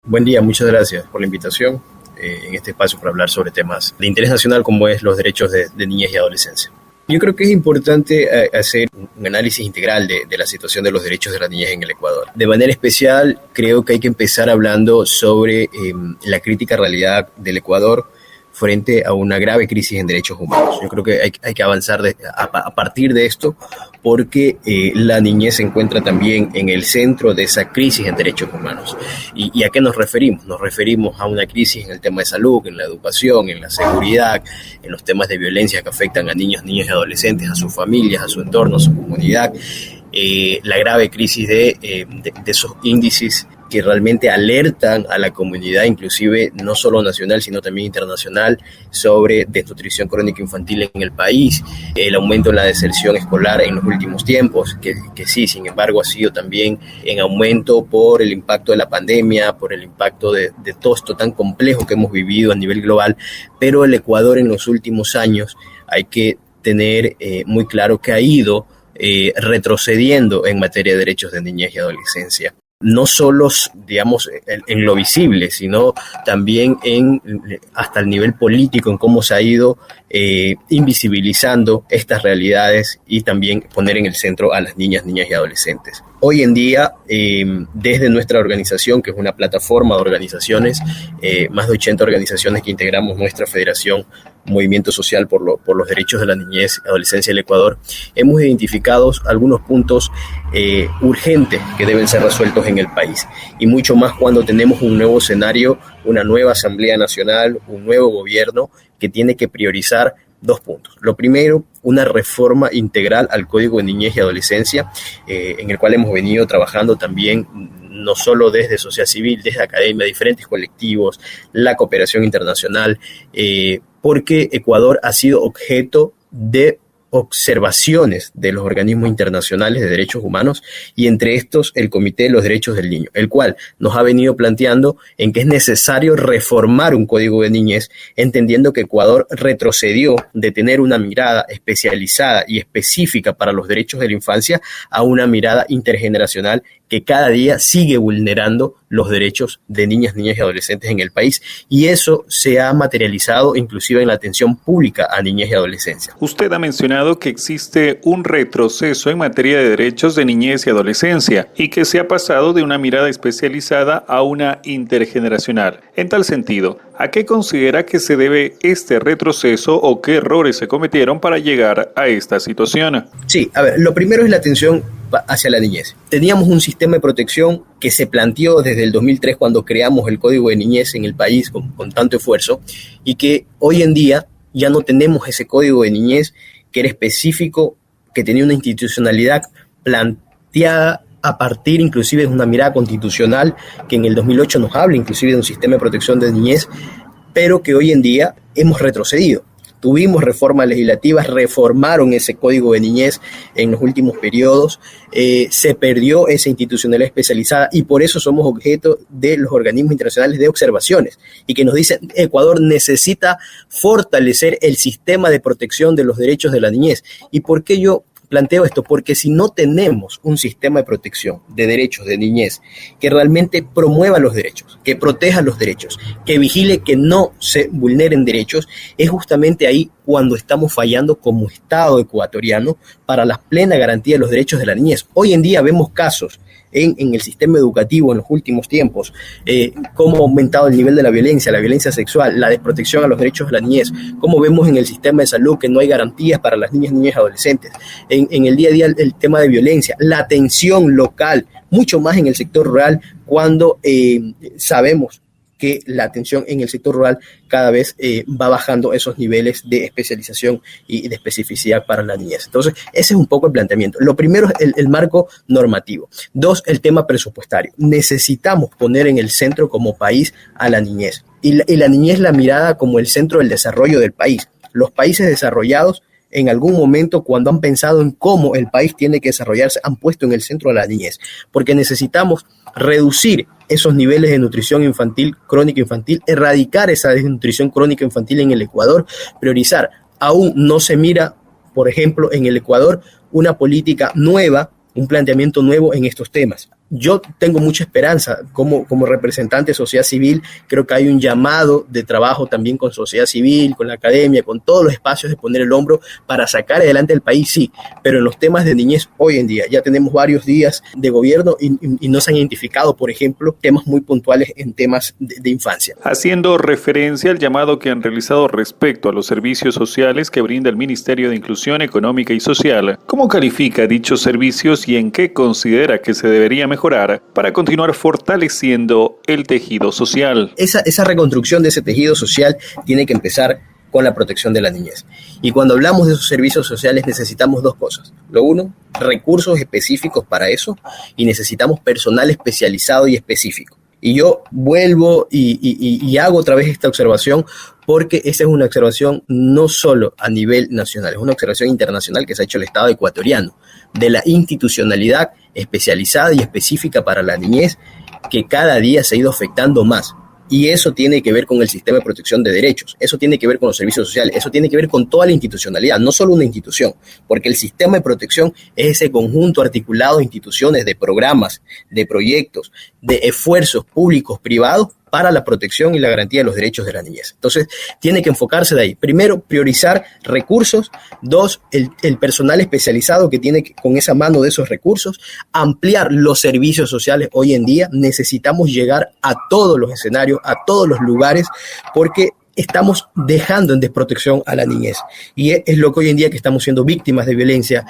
Buen día, muchas gracias por la invitación en este espacio para hablar sobre temas de interés nacional como es los derechos de niñez y adolescencia. Yo creo que es importante hacer un análisis integral de la situación de los derechos de la niñez en el Ecuador. De manera especial, creo que hay que empezar hablando sobre la crítica realidad del Ecuador frente a una grave crisis en derechos humanos. Yo creo que hay que avanzar a partir de esto porque la niñez se encuentra también en el centro de esa crisis en derechos humanos. ¿Y a qué nos referimos? Nos referimos a una crisis en el tema de salud, en la educación, en la seguridad, en los temas de violencia que afectan a niños, niñas y adolescentes, a sus familias, a su entorno, a su comunidad. La grave crisis de esos índices que realmente alertan a la comunidad, inclusive no solo nacional, sino también internacional, sobre desnutrición crónica infantil en el país, el aumento en la deserción escolar en los últimos tiempos, que sí, sin embargo, ha sido también en aumento por el impacto de la pandemia, por el impacto de todo esto tan complejo que hemos vivido a nivel global, pero el Ecuador en los últimos años hay que tener muy claro que ha ido retrocediendo en materia de derechos de niñez y adolescencia. No solo, digamos, en lo visible, sino también hasta el nivel político, en cómo se ha ido invisibilizando estas realidades y también poner en el centro a las niñas y adolescentes. Hoy en día, desde nuestra organización, que es una plataforma de organizaciones, más de 80 organizaciones que integramos nuestra federación, Movimiento Social por los Derechos de la Niñez y Adolescencia del Ecuador, hemos identificado algunos puntos urgentes que deben ser resueltos en el país, y mucho más cuando tenemos un nuevo escenario, una nueva Asamblea Nacional, un nuevo gobierno que tiene que priorizar dos puntos. Lo primero, una reforma integral al Código de Niñez y Adolescencia, en el cual hemos venido trabajando también no solo desde sociedad civil, desde academia, diferentes colectivos, la cooperación internacional, porque Ecuador ha sido objeto de observaciones de los organismos internacionales de derechos humanos, y entre estos el Comité de los Derechos del Niño, el cual nos ha venido planteando en que es necesario reformar un código de niñez, entendiendo que Ecuador retrocedió de tener una mirada especializada y específica para los derechos de la infancia a una mirada intergeneracional que cada día sigue vulnerando los derechos de niñas y adolescentes en el país, y eso se ha materializado inclusive en la atención pública a niñez y adolescencia. Usted ha mencionado que existe un retroceso en materia de derechos de niñez y adolescencia y que se ha pasado de una mirada especializada a una intergeneracional. En tal sentido, ¿a qué considera que se debe este retroceso o qué errores se cometieron para llegar a esta situación? Sí, a ver, lo primero es la atención hacia la niñez. Teníamos un sistema de protección que se planteó desde el 2003 cuando creamos el Código de Niñez en el país con tanto esfuerzo, y que hoy en día ya no tenemos ese Código de Niñez que era específico, que tenía una institucionalidad planteada a partir inclusive de una mirada constitucional que en el 2008 nos habla inclusive de un sistema de protección de niñez, pero que hoy en día hemos retrocedido. Tuvimos reformas legislativas, reformaron ese código de niñez en los últimos periodos, se perdió esa institucionalidad especializada, y por eso somos objeto de los organismos internacionales de observaciones y que nos dicen Ecuador necesita fortalecer el sistema de protección de los derechos de la niñez. ¿Y por qué yo planteo esto? Porque si no tenemos un sistema de protección de derechos de niñez que realmente promueva los derechos, que proteja los derechos, que vigile que no se vulneren derechos, es justamente ahí cuando estamos fallando como Estado ecuatoriano para la plena garantía de los derechos de la niñez. Hoy en día vemos casos en el sistema educativo en los últimos tiempos, cómo ha aumentado el nivel de la violencia sexual, la desprotección a los derechos de la niñez, cómo vemos en el sistema de salud que no hay garantías para las niñas y adolescentes, en el día a día el tema de violencia, la atención local, mucho más en el sector rural, cuando sabemos que la atención en el sector rural cada vez va bajando esos niveles de especialización y de especificidad para la niñez. Entonces, ese es un poco el planteamiento. Lo primero es el marco normativo. Dos, el tema presupuestario. Necesitamos poner en el centro como país a la niñez. Y la niñez la mirada como el centro del desarrollo del país. Los países desarrollados en algún momento, cuando han pensado en cómo el país tiene que desarrollarse, han puesto en el centro a la niñez, porque necesitamos reducir esos niveles de nutrición infantil, crónica infantil, erradicar esa desnutrición crónica infantil en el Ecuador, priorizar. Aún no se mira, por ejemplo, en el Ecuador, una política nueva, un planteamiento nuevo en estos temas. yo tengo mucha esperanza como representante de sociedad civil. Creo que hay un llamado de trabajo también con sociedad civil, con la academia, con todos los espacios de poner el hombro para sacar adelante el país, sí, pero en los temas de niñez hoy en día ya tenemos varios días de gobierno y no se han identificado, por ejemplo, temas muy puntuales en temas de infancia. Haciendo referencia al llamado que han realizado respecto a los servicios sociales que brinda el Ministerio de Inclusión Económica y Social, ¿cómo califica dichos servicios y en qué considera que se debería mejorar para continuar fortaleciendo el tejido social? Esa reconstrucción de ese tejido social tiene que empezar con la protección de la niñez. Y cuando hablamos de esos servicios sociales necesitamos dos cosas. Lo uno, recursos específicos para eso, y necesitamos personal especializado y específico. Y yo vuelvo y hago otra vez esta observación porque esta es una observación no solo a nivel nacional, es una observación internacional que se ha hecho el Estado ecuatoriano, de la institucionalidad especializada y específica para la niñez que cada día se ha ido afectando más. Y eso tiene que ver con el sistema de protección de derechos, eso tiene que ver con los servicios sociales, eso tiene que ver con toda la institucionalidad, no solo una institución, porque el sistema de protección es ese conjunto articulado de instituciones, de programas, de proyectos, de esfuerzos públicos, privados, para la protección y la garantía de los derechos de la niñez. Entonces, tiene que enfocarse de ahí. Primero, priorizar recursos. Dos, el personal especializado que tiene que, con esa mano de esos recursos, ampliar los servicios sociales. Hoy en día necesitamos llegar a todos los escenarios, a todos los lugares, porque estamos dejando en desprotección a la niñez. Y es lo que hoy en día que estamos siendo víctimas de violencia,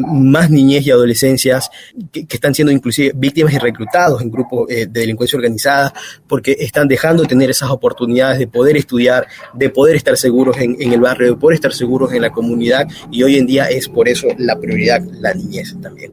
más niñez y adolescencias que están siendo inclusive víctimas y reclutados en grupos de delincuencia organizada, porque están dejando de tener esas oportunidades de poder estudiar, de poder estar seguros en el barrio, de poder estar seguros en la comunidad, y hoy en día es por eso la prioridad, la niñez también.